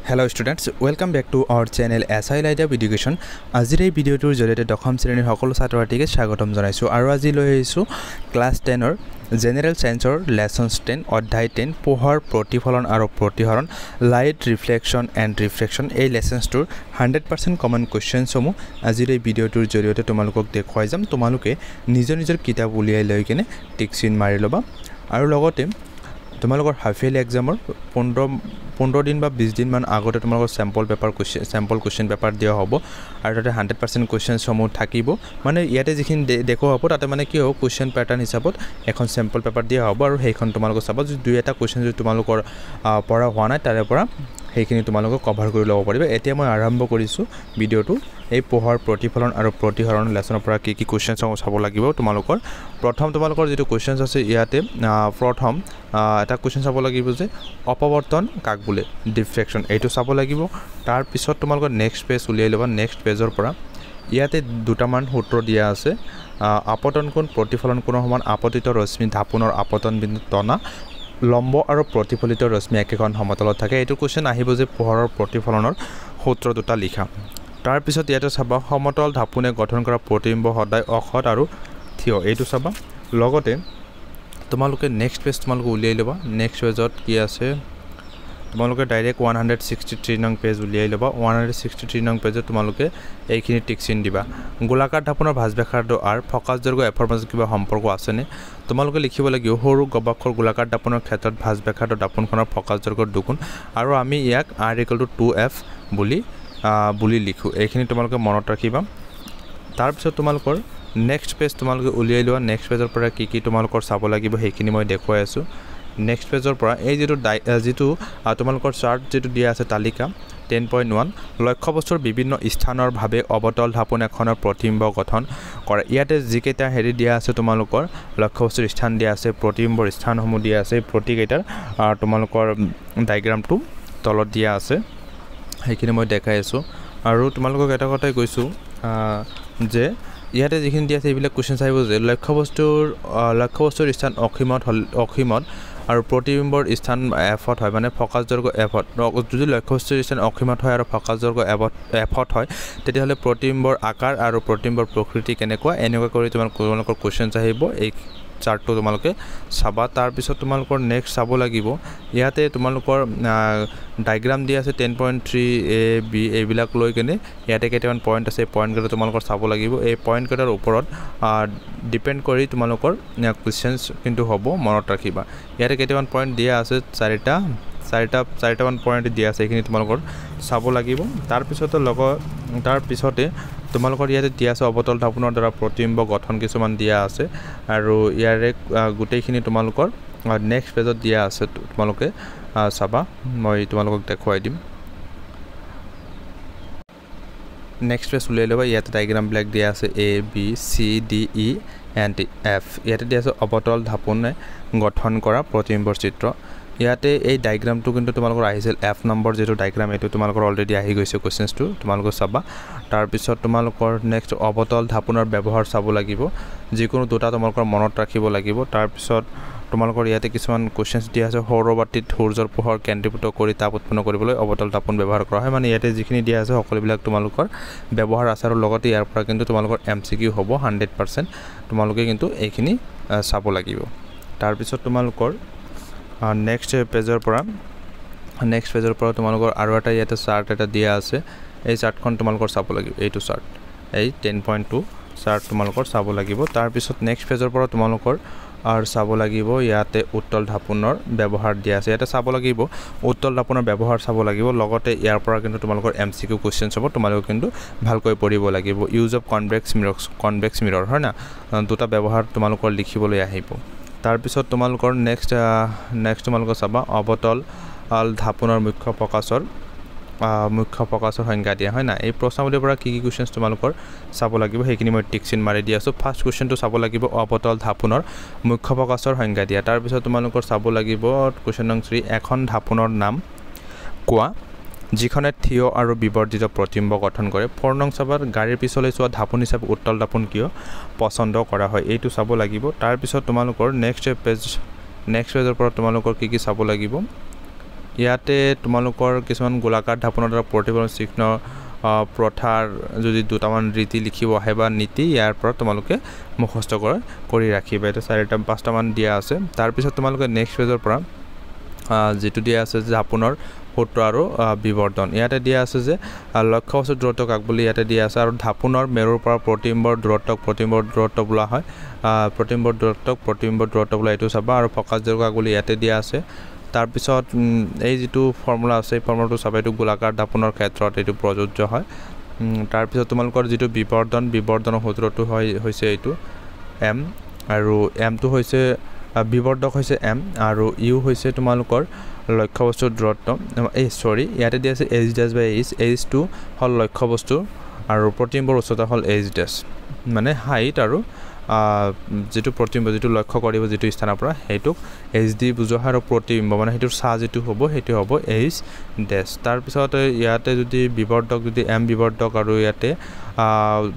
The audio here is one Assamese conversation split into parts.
Hello students, welcome back to our channel SI Light Up Education. আজিৰ এই ভিডিওটোৰ জৰিয়তে দশম শ্ৰেণীৰ সকলো ছাত্ৰ-ছাত্ৰীক স্বাগতম জনাইছো আৰু আজি লৈ আহিছো ক্লাছ 10 ৰ জেনাৰেল সায়েন্সৰ লেসন 10 অধ্যায় 10 পোহৰ প্ৰতিফলন আৰু প্ৰতিহৰণ লাইট ৰিফ্লেকশন এণ্ড ৰিফ্ৰেকশন এই লেসনছটোৰ 100% কমন কোৱেশ্চনছ সমূহ আজিৰ এই ভিডিওটোৰ জৰিয়তে তোমালোকক দেখুৱাই যাম। তোমালোকে নিজৰ কিতাপ উলিয়াই লৈ কিনে টিক চিন মাৰি লবা আৰু লগতে তোমালোকৰ হাফ ইয়াৰলি এক্সামৰ 15 দিন বা 20 দিন মান আগতে তোমালোকৰ স্যাম্পল কোৱেশ্চন পেপাৰ দিয়া হ'ব আৰু তাতে 100% কোৱেশ্চন সমূহ থাকিব। মানে ইয়াতে যিখিনি দেখো হ'ব তাতে মানে কি হ'ব কোৱেশ্চন প্যাটাৰ্ন হিচাপত এখন স্যাম্পল পেপাৰ দিয়া হ'ব আৰু সেইখন তোমালোকক চাবা যদি দুই এটা কোৱেশ্চন যদি তোমালোকৰ পঢ়া হোৱা নাই তাৰে পৰা সেইখিনি তোমালোকক কভাৰ কৰি ল'ব পাৰিবা। এতিয়া মই আৰম্ভ কৰিছো ভিডিওটো এই পোহৰ প্ৰতিফলন আৰু প্ৰতিহৰণ লেসনৰ পৰা কি কোৱেশ্চন চাব লাগিব। তোমালোকৰ যেটো কোৱেশ্চনছ আছে ইয়াতে প্ৰথম এটা কোৱেশ্চন চাব লাগিব যে অপৱৰ্তন কাক বোলে ডিফ্ৰেকশন এইটো চাব লাগিব। তাৰ পিছত তোমালোকৰ নেক্সট পেজ উলিয়াই লবা। নেক্সট পেজৰ পৰা ইয়াতে দুটামান সূত্ৰ দিয়া আছে। আপতন কোণ প্ৰতিফলন কোণৰ সমান আপতিত ৰশ্মি ধাপনৰ আপতন বিন্দু তনা লম্ব আৰু প্ৰতিফলিত ৰশ্মি একেখন সমতলত থাকে। এইটো কোৱেশ্চন আহিব যে পোহৰৰ প্ৰতিফলনৰ সূত্ৰ দুটা লিখা। তাৰ পিছত ইয়াতে চাবা সমতল ধাপনে গঠন কৰা প্ৰতিবিম্ব সদায় অখত আৰু থিয় এইটো চাবা। লগতে তোমালোকে নেক্সট পেজ তোমালোকে উলিয়াই লবা। নেক্সট পেজত কি আছে তোমালোকে ডাইৰেক্ট 163 নং পেজ উলিয়াই লবা। 163 নং পেজত তোমালোকে এইখিনি টিক চিন দিবা। গোলাকাৰ ধাপনৰ ভাঁজ ব্যাসাৰ্ধ আৰু ফকাস দৈৰ্ঘ্য এফৰ মাজত কিবা সম্পৰ্ক আছেনে তোমালোকে লিখিব লাগিব। সৰু গবাক্ষৰ গোলাকাৰ ধাপনৰ ক্ষেত্ৰত ভাঁজ ব্যাসাৰ্ধ ধাপনখনৰ ফকাস দৈৰ্ঘ্যৰ দুগুণ আৰু আমি ইয়াক r = 2f বুলি লিখো। এইখিনি তোমালোকে মনত ৰাখিবা। তাৰ পিছত তোমালোকৰ নেক্সট পেজ তোমালোকে উলিয়াই লোৱা। নেক্সট পেজৰ পৰা কি তোমালোকৰ চাব লাগিব সেইখিনি মই দেখুৱাই আছো। নেক্সট পেজৰ পৰা এই যেটো তোমালোকৰ চাৰ্ট যেটো দিয়া আছে তালিকা 10.1 লক্ষ্য বস্তুৰ বিভিন্ন স্থানৰ ভাৱে অবতল ধাপন এখনৰ প্ৰতিবিম্ব গঠন কৰে। ইয়াতে যিকেইটা হেৰি দিয়া আছে তোমালোকৰ লক্ষ্য বস্তুৰ স্থান দিয়া আছে প্ৰতিবিম্বৰ স্থানসমূহ দিয়া আছে। প্ৰতিকেইটাৰ তোমালোকৰ ডায়াগ্ৰামটো তলত দিয়া আছে সেইখিনি মই দেখাই আছো। আৰু তোমালোকক এটা কথাই কৈছো যে ইয়াতে যিখিনি দিয়া আছে এইবিলাক কোৱেশ্চন আহিব যে লক্ষ্য বস্তুৰ স্থান অসীমত আৰু প্ৰতিবিম্বৰ স্থান এফত হয় মানে ফকাস দৈৰ্ঘ্য এফত। যদি লক্ষ্য বস্তুৰ স্থান অসীমত হয় আৰু ফকাস দৈৰ্ঘ্য এফত হয় তেতিয়াহলে প্ৰতিবিম্বৰ আকাৰ আৰু প্ৰতিবিম্বৰ প্ৰকৃতি কেনেকুৱা এনেকুৱা কৰি তোমালোকৰ কোৱেশ্চন আহিব। এই চাৰ্টটো তোমালোকে চাবা। তাৰ পিছত তোমালোকৰ নেক্সট চাব লাগিব ইয়াতে তোমালোকৰ ডায়াগ্ৰাম দিয়া আছে 10.3 a b এইবিলাক লৈ কেনে ইয়াতে কেইটামান পইণ্ট আছে। পইণ্টকেইটা তোমালোকৰ চাব লাগিব। এই পইণ্টকেইটাৰ ওপৰত ডিপেণ্ড কৰি তোমালোকৰ কোৱেশ্চনছ কিন্তু হ'ব মনত ৰাখিবা। ইয়াতে কেইটামান পইণ্ট দিয়া আছে চাৰিটামান পইণ্ট দিয়া আছে এইখিনি তোমালোকৰ চাব লাগিব। তাৰ পিছতে তোমালোকৰ ইয়াতে দিয়া আছে অবতল ধাপনৰ দ্বাৰা প্ৰতিবিম্ব গঠন কিছুমান দিয়া আছে আৰু ইয়াৰে গোটেইখিনি তোমালোকৰ নেক্সট পেজত দিয়া আছে তোমালোকে চাবা। মই তোমালোকক দেখুৱাই দিম। নেক্সট পেজ উলিয়াই ল'বা। ইয়াতে ডায়াগ্ৰাম বিলাক দিয়া আছে a b c d e and f। ইয়াতে দিয়া আছে অবতল ধাপনে গঠন কৰা প্ৰতিবিম্বৰ চিত্ৰ। ইয়াতে এই ডায়াগ্ৰামটো কিন্তু তোমালোকৰ আহিছিল f নম্বৰ যেটো ডায়াগ্ৰাম এটো তোমালোকৰ অলৰেডি আহি গৈছে কোৱেশ্চনছটো তোমালোকে চাবা। তাৰ পিছত তোমালোকৰ নেক্সট অবতল ধাপনৰ ব্যৱহাৰ চাব লাগিব। যিকোনো দুটা তোমালোকৰ মনত ৰাখিব লাগিব। তাৰ পিছত তোমালোকৰ ইয়াতে কিছুমান কোৱেশ্চনছ দিয়া আছে সৌৰবাতিত সূৰ্যৰ পোহৰ কেন্দ্ৰীভূত কৰি তাপ উৎপন্ন কৰিবলৈ অবতল ধাপন ব্যৱহাৰ কৰা হয়। মানে ইয়াতে যিখিনি দিয়া আছে সকলোবিলাক তোমালোকৰ ব্যৱহাৰ আছে আৰু লগতে ইয়াৰ পৰা কিন্তু তোমালোকৰ MCQ হ'ব 100%। তোমালোকে কিন্তু এইখিনি চাব লাগিব। তাৰ পিছত তোমালোকৰ নেক্সট পেজৰ পৰা তোমালোকৰ আৰু এটা ইয়াতে চাৰ্ট এটা দিয়া আছে। এই চাৰ্টখন তোমালোকৰ চাব লাগিব। এইটো চাৰ্ট এই 10.2 চাৰ্ট তোমালোকৰ চাব লাগিব। তাৰ পিছত নেক্সট পেজৰ পৰা তোমালোকৰ আৰু চাব লাগিব ইয়াতে উত্তল ধাপনৰ ব্যৱহাৰ দিয়া আছে। ইয়াতে চাব লাগিব উত্তল ধাপনৰ ব্যৱহাৰ চাব লাগিব। লগতে ইয়াৰ পৰা কিন্তু তোমালোকৰ MCQ কোৱেশ্চনছ হ'ব। তোমালোকে কিন্তু ভালকৈ পঢ়িব লাগিব। ইউজ অফ কনভেক্স মিৰৰ হয় না দুটা ব্যৱহাৰ তোমালোকৰ লিখিবলৈ আহিব। তাৰ পিছত তোমালোকৰ নেক্সট তোমালোকে চাবা অবতল ধাপনৰ মুখ্য ফকাসৰ সংজ্ঞা দিয়া হয় না। এই প্ৰশ্নাৱলীৰ পৰা কি কোৱেশ্চনছ তোমালোকৰ চাব লাগিব সেইখিনি মই টিক চিন মাৰি দি আছো। ফাৰ্ষ্ট কোৱেশ্চনটো চাব লাগিব অবতল ধাপনৰ মুখ্য ফকাসৰ সংজ্ঞা দিয়া। তাৰ পিছত তোমালোকৰ চাব লাগিব কোৱেশ্চন নং 3 এখন ধাপনৰ নাম কোৱা যিখনে থিয় আৰু বিবৰ্ধিত প্ৰতিবিম্ব গঠন কৰে। 4 নং চাবাৰ গাড়ীৰ পিছলৈ চোৱা ধাপন হিচাপে উত্তল ধাপন কিয় পছন্দ কৰা হয় এইটো চাব লাগিব। তাৰ পিছত তোমালোকৰ নেক্সট পেজৰ পৰা তোমালোকৰ কি চাব লাগিব ইয়াতে তোমালোকৰ কিছুমান গোলাকাৰ ঢাপনৰ দ্বাৰা প্ৰতিফলন চিহ্ন প্ৰথাৰ যদি দুটামান ৰীতি লিখিব আহে বা নীতি ইয়াৰ পৰা তোমালোকে মুখস্থ কৰি ৰাখিবা এটা 4-5টা মান দিয়া আছে তাৰ পিছত তোমালোকে নেক্সট পেজৰ পৰা যেটো দিয়া আছে যে ঢাপনৰ সূত্ৰ আৰু বিবৰ্ধন ইয়াতে দিয়া আছে যে লক্ষ্যবস্তু দূৰত্ব কাক বুলি ইয়াতে দিয়া আছে আৰু ঢাপনৰ মেৰুৰ পৰা প্ৰতিবিম্বৰ দূৰত্ব বোলা হয় প্ৰতিবিম্বৰ দূৰত্ব বোলা এটো চাবা আৰু ফকাস দৈৰ্ঘ্য কাক বুলি ইয়াতে দিয়া আছে তাৰ পিছত এই যেটো ফৰ্মুলা আছে এই ফৰ্মুলাটো চাবা এটো গোলাকাৰ ঢাপনৰ ক্ষেত্ৰত এটো প্ৰযোজ্য হয় তাৰ পিছত তোমালোকৰ যেটো বিবৰ্ধনৰ সূত্ৰটো হৈছে এটো m আৰু m টো হৈছে বিবৰ্ধক হৈছে m আৰু u হৈছে তোমালোকৰ লক্ষ্যবস্তুৰ দূৰত্ব ইয়াতে দিয়া আছে h' h টো হল লক্ষ্যবস্তু আৰু প্ৰতিবিম্বৰ উচ্চতা হল h' মানে হাইট আৰু যেটো প্ৰতিবিম্ব যেটো লক্ষ্য কৰিব যেটো স্থানৰ পৰা হেতুক hd বুজোৱা আৰু প্ৰতিবিম্ব মানে হেতুৰ সা যেটো হ'ব হেতু হ'ব h' তাৰ পিছত ইয়াতে যদি বিবৰ্ধক যদি m বিবৰ্ধক আৰু ইয়াতে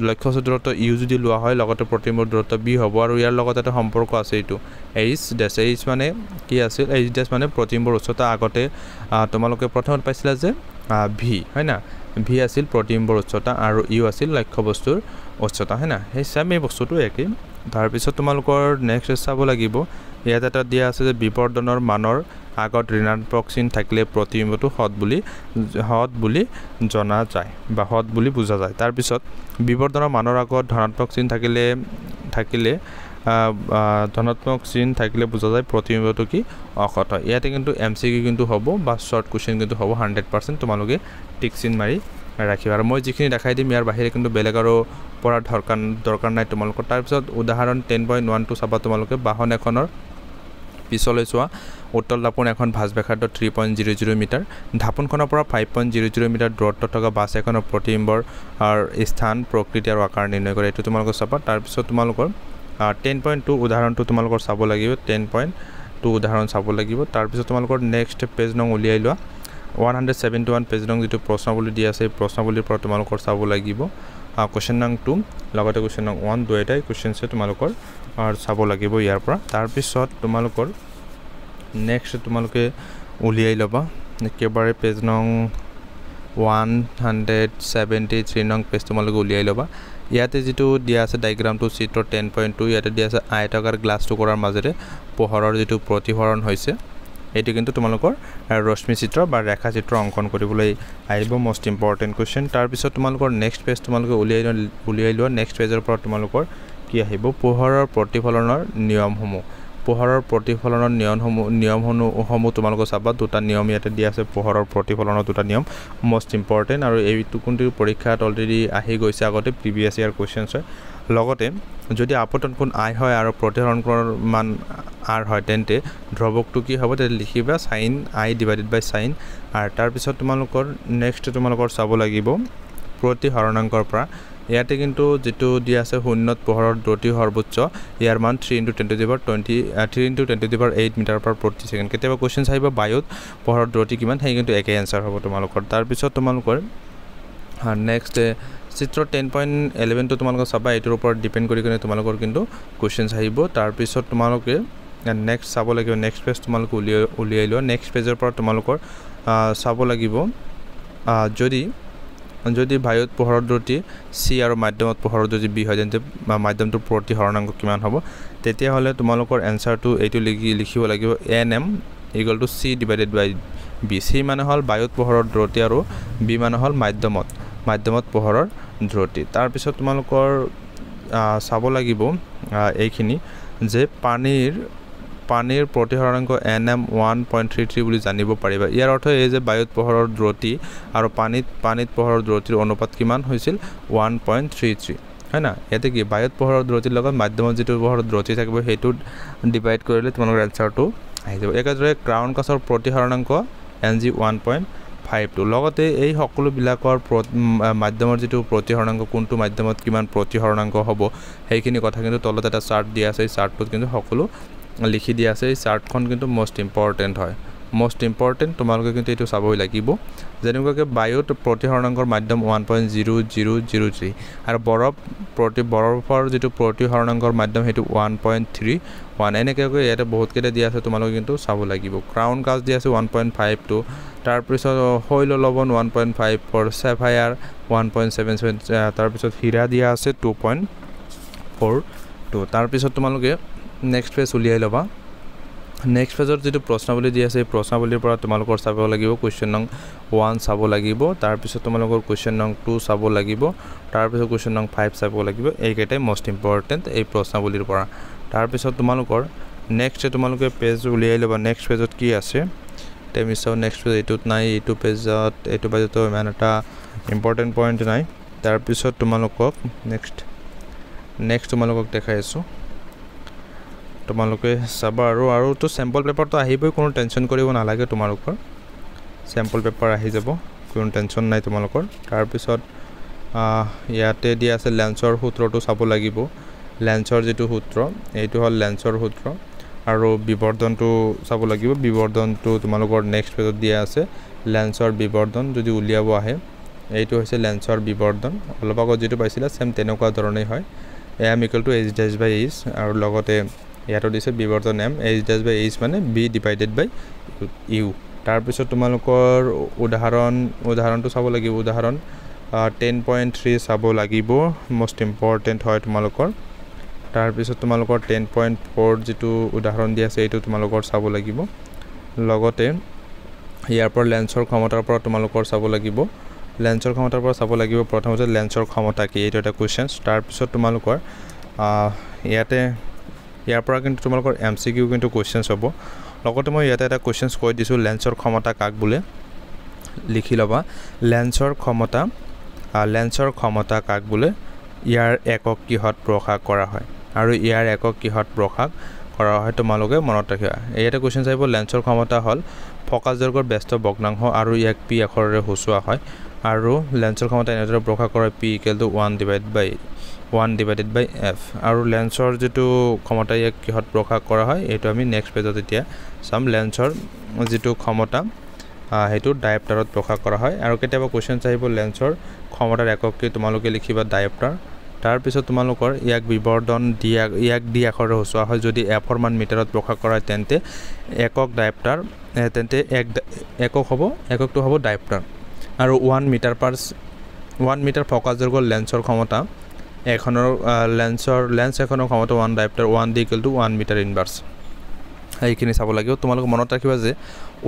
লক্ষ্যবস্তুৰ দূৰত্ব u যদি লোৱা হয় লগতে প্ৰতিবিম্বৰ দূৰত্ব b হ'ব আৰু ইয়াৰ লগত এটা সম্পৰ্ক আছে এটো h' মানে কি আছিল h' মানে প্ৰতিবিম্বৰ উচ্চতা আগতে তোমালোকে প্ৰথমত পাইছিলা যে v হয় না v আছিল প্ৰতিবিম্বৰ উচ্চতা আৰু u আছিল লক্ষ্যবস্তুৰ উচ্চতা হয় না সেই সম এই বস্তুটো একে তাৰ পিছত তোমালোকৰ নেক্সট চাব লাগিব ইয়াত এটা দিয়া আছে যে বিবৰ্ধনৰ মানৰ আগত ঋণাত্মক চিন থাকিলে প্ৰতিবিম্বটো হদ বুলি জনা যায় বা হদ বুলি বুজা যায় তাৰ পিছত বিবৰ্ধনৰ মানৰ আগত ধনাত্মক চিন থাকিলে ধনাত্মক চিন থাকিলে বুজা যায় প্ৰতিবিম্বটো কি অসৎ হয় ইয়াতে কিন্তু MCQ কিন্তু হ'ব বা শৰ্ট কোশ্চেন কিন্তু হ'ব 100% তোমালোকে টিক চিন মাৰি ৰাখিবা আৰু মই যিখিনি দেখাই দিম ইয়াৰ বাহিৰে কিন্তু বেলেগ আৰু পঢ়াৰ দৰকাৰ নাই তোমালোকৰ তাৰ পিছত উদাহৰণ 10.1 টো চাবা তোমালোকে বাহন এখনৰ পিছলৈ চোৱা উত্তল ঢাপন এখন ভাঁজ ব্যাসাৰ্ধ 3.00 মিটাৰ ঢাপনখনৰ পৰা 5.00 মিটাৰ দূৰত্ব থকা বাছ এখনৰ প্ৰতিবিম্বৰ স্থান প্ৰকৃতি আৰু আকাৰ নিৰ্ণয় কৰে এটো তোমালোকে চাবা তাৰ পিছত তোমালোকৰ 10.2 উদাহৰণটো তোমালোকৰ চাব লাগিব 10.2 উদাহৰণ চাব লাগিব তাৰ পিছত তোমালোকৰ নেক্সট পেজ নং উলিয়াই লোৱা 171 পেজ নং যেটো প্ৰশ্নাৱলী দিয়া আছে প্ৰশ্নাৱলীৰ পৰা তোমালোকৰ চাব লাগিব কোৱেশ্চন নং 2 লগতে কোৱেশ্চন নং 1 দুইটাই কোৱেশ্চনছে তোমালোকৰ চাব লাগিব ইয়াৰ পৰা তাৰ পিছত তোমালোকৰ নেক্সট তোমালোকে উলিয়াই লবা একেবাৰে পেজ নং 173 নং পেজ তোমালোকে উলিয়াই লবা ইয়াতে যেটো দিয়া আছে ডায়াগ্ৰামটো চিত্ৰ 10.2 ইয়াতে দিয়া আছে আয়তাকাৰ গ্লাছটো কৰাৰ মাজেৰে পোহৰৰ যেটো প্ৰতিফলন হৈছে এটো কিন্তু তোমালোকৰ ৰশ্মি চিত্ৰ বা ৰেখা চিত্ৰ অংকন কৰিবলৈ আহিব মোস্ট ইম্পৰ্টেন্ট কোৱেশ্চন তাৰ পিছত তোমালোকৰ নেক্সট পেজ তোমালোকে উলিয়াই লোৱা নেক্সট পেজৰ পৰা তোমালোকৰ কি আহিব পোহৰৰ প্ৰতিফলনৰ নিয়মসমূহ নিয়মসমূহ তোমালোকে চাবা দুটা নিয়ম ইয়াতে দিয়া আছে পোহৰৰ প্ৰতিফলনৰ দুটা নিয়ম মোস্ট ইম্পৰ্টেন্ট আৰু এইটো কোনটো পৰীক্ষাত অলৰেডি আহি গৈছে আগতে প্ৰিভিয়াস ইয়াৰ কোৱেশ্চনছ হয় লগতে যদি আপতন কোণ i হয় আৰু প্ৰতিফলন কোণৰ মান r হয় তেন্তে ধ্ৰুৱকটো কি হ'ব তে লিখিবা sin i / sin r তাৰ পিছত তোমালোকৰ নেক্সট তোমালোকৰ চাব লাগিব প্ৰতিহৰণাংকৰ পৰা ইয়াতে কিন্তু যেটো দিয়া আছে শূন্যত পোহৰৰ দ্ৰুতি সৰ্বোচ্চ ইয়াৰ মান 3 * 10^8 মিটাৰ পাৰ প্ৰতি সেকেন্ড কেতিয়াবা কোৱেশ্চন আহিব বায়ুত পোহৰৰ দ্ৰুতি কিমান সেই কিন্তু একে আনসাৰ হ'ব তোমালোকৰ তাৰ পিছত তোমালোকৰ নেক্সট চিত্ৰ 10.11 টো তোমালোকে চাবা এটোৰ ওপৰত ডিপেন্ড কৰি কিনে তোমালোকৰ কিন্তু কোৱেশ্চনছ আহিব তাৰ পিছত তোমালোকে নেক্সট চাব লাগিব নেক্সট পেজ তোমালোকে উলিয়াই লোৱা নেক্সট পেজৰ পৰা তোমালোকৰ চাব লাগিব যদি বায়ুত পোহৰৰ দ্ৰুতি c আৰু মাধ্যমত পোহৰৰ দ্ৰুতি b হয় তেন্তে মাধ্যমটোৰ প্ৰতিহৰণাংক কিমান হ'ব তেতিয়া হলে তোমালোকৰ এনসাৰটো এইটো লিখিব লাগিব nm = c / b c মানে হল বায়ুত পোহৰৰ দ্ৰুতি আৰু b মানে হল মাধ্যমত পোহৰৰ দ্ৰুতি তাৰ পিছত তোমালোকৰ চাব লাগিব এইখিনি যে পানীৰ প্ৰতিহৰণাংক nm 1.33 বুলি জানিব পাৰিবা ইয়াৰ অৰ্থ এই যে বায়ুত পোহৰৰ দ্ৰুতি আৰু পানীত পোহৰৰ দ্ৰুতিৰ অনুপাত কিমান হৈছিল 1.33 হয় না ইয়াতে কি বায়ুত পোহৰৰ দ্ৰুতিৰ লগত মাধ্যমত যেটো পোহৰৰ দ্ৰুতি থাকিব হেতু ডিভাইড কৰিলে তোমালোকৰ এনসাৰটো আহি যাব একেদৰে গ্ৰাউণ্ড কাছৰ প্ৰতিহৰণাংক ng 1.52 লগতে এই সকলো বিলাকৰ মাধ্যমৰ যেটো প্ৰতিহৰণাংক কোনটো মাধ্যমত কিমান প্ৰতিহৰণাংক হ'ব সেইখিনি কথা কিন্তু তলত এটা চাৰ্ট দিয়া আছে এই চাৰ্টটোত কিন্তু সকলো লিখি দিয়া আছে এই চাৰ্টখন কিন্তু মোস্ট ইম্পৰ্টেন্ট তোমালোকে কিন্তু এটো চাবই লাগিব যেনেকৈ বায়ুত প্ৰতিহৰণাংকৰ মাধ্যম 1.0003 আৰু বৰফৰ যেটো প্ৰতিহৰণাংকৰ মাধ্যম হেতু 1.3 1 এনেকৈ ইয়াতে বহুত কেইটা দিয়া আছে তোমালোকে কিন্তু চাব লাগিব ক্ৰাউন কাজ দিয়া আছে 1.52 তাৰ পিছত হইল লবন 1.54 সেফায়াৰ 1.77 তাৰ পিছত হীৰা দিয়া আছে 2.42 তাৰ পিছত তোমালোকে নেক্সট পেজ উলিয়াই লবা নেক্সট পেজৰ যেটো প্ৰশ্নাৱলী দিয়া আছে প্ৰশ্নাৱলীৰ পৰা তোমালোকৰ চাব লাগিব কোৱেশ্চন নং 1 চাব লাগিব তাৰ পিছত তোমালোকৰ কোৱেশ্চন নং 2 চাব লাগিব তাৰ পিছত কোৱেশ্চন নং 5 চাব লাগিব এইকেইটাই মোস্ট ইম্পৰ্টেন্ট এই প্ৰশ্নাৱলীৰ পৰা তাৰ পিছত তোমালোকৰ নেক্সট তোমালোকে পেজ উলিয়াই লবা নেক্সট পেজত কি আছে তেমিছাও নেক্সট পেজ এটুত নাই এটু পেজত এটু পেজতো ইমান এটা ইম্পৰ্টেন্ট পইণ্ট নাই তাৰ পিছত তোমালোকক নেক্সট তোমালোকক দেখাইছো তোমালোকে চাবা আৰু তো স্যাম্পল পেপাৰ তো আহিবই কোনো টেনচন কৰিব নালাগে তোমালোকৰ স্যাম্পল পেপাৰ আহি যাব কোনো টেনচন নাই তোমালোকৰ তাৰ পিছত ইয়াতে দিয়া আছে লেন্সৰ সূত্ৰটো চাব লাগিব লেন্সৰ যেটো সূত্ৰ এইটো হল লেন্সৰ সূত্ৰ আৰু বিবৰ্ধনটো চাব লাগিব বিবৰ্ধনটো তোমালোকৰ নেক্সট পেজত দিয়া আছে লেন্সৰ বিবৰ্ধন যদি উলিয়াব আহে এইটো হৈছে লেন্সৰ বিবৰ্ধন অলপ আগত যেটো পাইছিলা সেম তেনেকুৱা ধৰণেই হয় m = h'/h আৰু লগতে ইয়াতো দিছে বিবৰ্ধন m h'/h মানে b / u তাৰ পিছত তোমালোকৰ উদাহৰণটো চাব লাগিব উদাহৰণ 10.3 চাব লাগিব মোস্ট ইম্পৰ্টেন্ট হয় তোমালোকৰ তাৰ পিছত তোমালোকৰ 10.4 যেটো উদাহৰণ দিয়া আছে এইটো তোমালোকৰ চাব লাগিব লগতে ইয়াৰ পৰা লেন্সৰ ক্ষমতাৰ পৰা তোমালোকৰ চাব লাগিব লেন্সৰ ক্ষমতাৰ পৰা চাব লাগিব প্ৰথমতে লেন্সৰ ক্ষমতা কি এইটো এটা কোৱেশ্চনছ তাৰ পিছত তোমালোকৰ ইয়াৰ পৰা কিন্তু তোমালোকৰ এমসিকিউ কিন্তু কোৱেশ্চনছ হ'ব লগতে মই ইয়াতে এটা কোৱেশ্চনছ কৈ দিছো লেন্সৰ ক্ষমতা কাক বোলে লিখি লবা লেন্সৰ ক্ষমতা কাক বোলে ইয়াৰ একক কিহত প্ৰকাশ কৰা হয় আৰু ইয়াৰ একক কিহত প্ৰকাশ কৰা হয় তোমালোকে মনত ৰাখিবা এইটা কোৱেশ্চন আহিব লেন্সৰ ক্ষমতা হল ফকাস দৈৰ্ঘ্যৰ ব্যস্ত ভগ্নাংশ আৰু ইয়াক p আখৰেৰে সূচোৱা হয় আৰু লেন্সৰ ক্ষমতা এনেদৰে প্ৰকাশ কৰা p = 1/f আৰু লেন্সৰ যেটো ক্ষমতা ইয়াক কিহত প্ৰকাশ কৰা হয় এটো আমি নেক্সট পেজত এতিয়া সাম লেন্সৰ যেটো ক্ষমতা হেতু ডায়োপ্টাৰত প্ৰকাশ কৰা হয় আৰু কেতিয়াবা কোৱেশ্চনছ আহিব লেন্সৰ ক্ষমতাৰ একক কি তোমালোকে লিখিবা ডায়োপ্টাৰ তাৰ পিছত তোমালোকৰ ইয়াক বিবৰ্ধন ইয়াক d আখৰেৰে সূচোৱা হয় যদি f ৰ মান মিটাৰত প্ৰকাশ কৰা হয় তেন্তে একক ডায়োপ্টাৰ তেন্তে একক হ'ব এককটো হ'ব ডায়োপ্টাৰ আৰু 1 মিটাৰ ফকাস দৈৰ্ঘ্যৰ লেন্সৰ ক্ষমতা লেন্স এখনৰ ক্ষমতা 1 ডায়োপ্টাৰ 1 d = 1 মিটাৰ ইনভাৰ্স এইখিনি চাব লাগিব তোমালোক মনত ৰাখিবা যে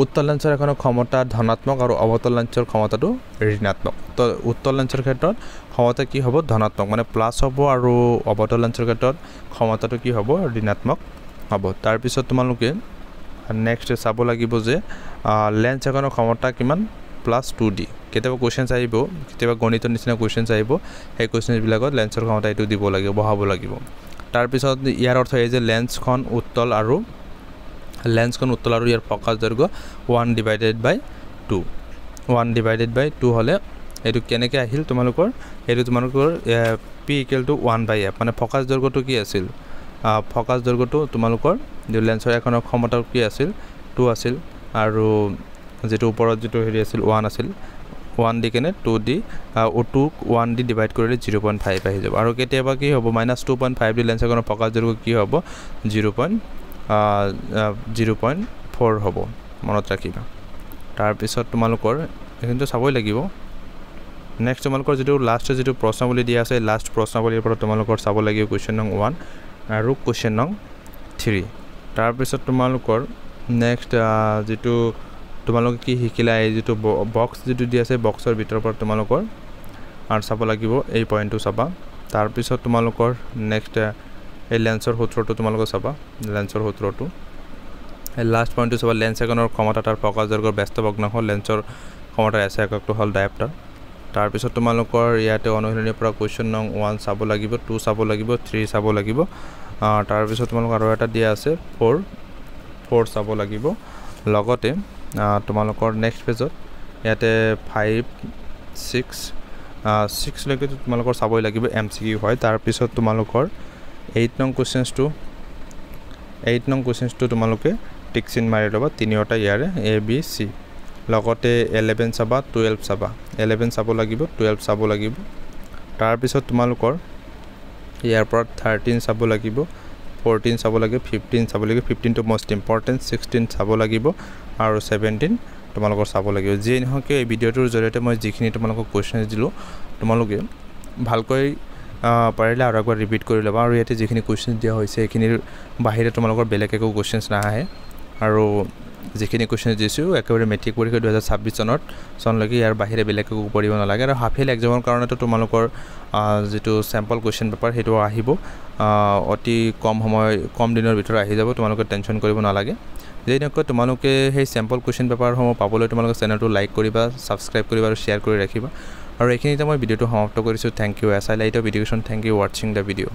উত্তল লেন্সৰ এখনৰ ক্ষমতা ধনাত্মক আৰু অৱতল লেন্সৰ ক্ষমতাটো ঋণাত্মক তো উত্তল লেন্সৰ ক্ষেত্ৰত ক্ষমতা কি হ'ব ধনাত্মক মানে প্লাস হ'ব আৰু অৱতল লেন্সৰ ক্ষেত্ৰত ক্ষমতাটো কি হ'ব ঋণাত্মক হ'ব তাৰ পিছত তোমালোকে নেক্সট চাব লাগিব যে লেন্স এখনৰ ক্ষমতা কিমান +2d কেতিয়াবা কোৱেশ্চনছ আহিব কেতিয়াবা গণিতৰ নিচিনা কোৱেশ্চনছ আহিব সেই কোৱেশ্চনছ বিলাকত লেন্সৰ ক্ষমতা এটো দিব লাগিব বহাব লাগিব তাৰ পিছত ইয়াৰ অৰ্থ এই যে লেন্সখন উত্তল আৰু ইয়াৰ ফকাস দৈৰ্ঘ্য 1/2 হলে এটো কেনেকৈ আহিল তোমালোকৰ p = 1/f মানে ফকাস দৈৰ্ঘ্যটো কি আছিল ফকাস দৈৰ্ঘ্যটো তোমালোকৰ যে লেন্সৰ এখনৰ ক্ষমতা কি আছিল 2 আছিল আৰু যেটো ওপৰত যেটো হেৰি আছিল 1 আছিল 1 দি কেনে 2 দি 1 দি ডিভাইড কৰিলে 0.5 আহি যাব আৰু কেতিয়াবা কি হ'ব -2.5 দি লেন্স এখনৰ ফকাস দৈৰ্ঘ্য কি হ'ব 0.4 হ'ব মনত ৰাখিবা তাৰ পিছত তোমালোকৰ এখানটো চাবই লাগিব নেক্সট তোমালোকৰ যেটো লাষ্টৰ যেটো প্ৰশ্নাৱলী দিয়া আছে লাষ্ট প্ৰশ্নাৱলীৰ পৰা তোমালোকৰ চাব লাগিব কোৱেশ্চন নং 1 আৰু কোৱেশ্চন নং 3 তাৰ পিছত তোমালোকৰ নেক্সট যেটো তোমালোকে কি শিকিলা এই যেটো বক্স যেটো দিয়া আছে বক্সৰ ভিতৰৰ পৰা তোমালোকৰ আৰু চাব লাগিব এই পইণ্টটো চাবা তাৰ পিছত তোমালোকৰ নেক্সট এই লেন্সৰ সূত্ৰটো তোমালোকে চাবা লেন্সৰ সূত্ৰটো এই লাষ্ট পইণ্টটো চাবা লেন্স এখনৰ ক্ষমতা তাৰ ফকাস দৈৰ্ঘ্যৰ ব্যস্ত ভগ্নাংশ লেন্সৰ ক্ষমতাৰ এককটো হল ডায়োপ্টাৰ তাৰ পিছত তোমালোকৰ ইয়াতে অনুশীলনীৰ পৰা কোৱেশ্চন নং 1 চাব লাগিব 2 চাব লাগিব 3 চাব লাগিব তাৰ পিছত তোমালোকৰ আৰু এটা দিয়া আছে 4 চাব লাগিব লগতে তোমালোকৰ নেক্সট পেজত ইয়াতে 5 6 লৈকে তোমালোকৰ চাবই লাগিব এমসিকিউ হয় তাৰ পিছত তোমালোকৰ 8 নং কোৱেশ্চনটো তোমালোকে টিক চিন মাৰি লবা তিনিটা ইয়াৰে a b c লগতে 11 চাবা 12 চাবা 11 চাব লাগিব 12 চাব লাগিব তাৰ পিছত তোমালোকৰ ইয়াৰ পৰা 13 চাব লাগিব 14 চাব লাগে 15 চাব লাগে 15 টো মোস্ট ইম্পৰ্টেন্ট 16 চাব লাগিব আৰু 17 তোমালোকৰ চাব লাগিব যে নহকে এই ভিডিওটোৰ জৰিয়তে মই যিখিনি তোমালোকক কোৱেশ্চনছ দিলো তোমালোকে ভালকৈ পাৰিলে আৰু একবাৰ ৰিপিট কৰি লবা আৰু ইয়াতে যিখিনি কোৱেশ্চন দিয়া হৈছে এইখিনিৰ বাহিৰে তোমালোকৰ বেলেগ একো কোৱেশ্চনছ নাহে আৰু যিখিনি কোৱেশ্চন দিছো একেবাৰে মেট্ৰিক পৰীক্ষা 2026 চনলৈকে ইয়াৰ বাহিৰে বেলেগ একো পঢ়িব নালাগে আৰু হাফ ইয়েৰ এক্সামৰ কাৰণেতো তোমালোকৰ যেটো স্যাম্পল কোৱেশ্চন পেপাৰ হেটো আহিব অতি কম দিনৰ ভিতৰত আহি যাব তোমালোকে টেনচন কৰিব নালাগে যেনেকৈ তোমালোকে সেই স্যাম্পল কোৱেশ্চন পেপাৰ সমূহ পাবলৈ তোমালোকে চেনেলটো লাইক কৰিবা সাবস্ক্ৰাইব কৰিবা আৰু শেয়াৰ কৰি ৰাখিবা আৰু এইখিনিতে মই ভিডিওটো সমাপ্ত কৰিছো thank you SI light of education thank you watching the video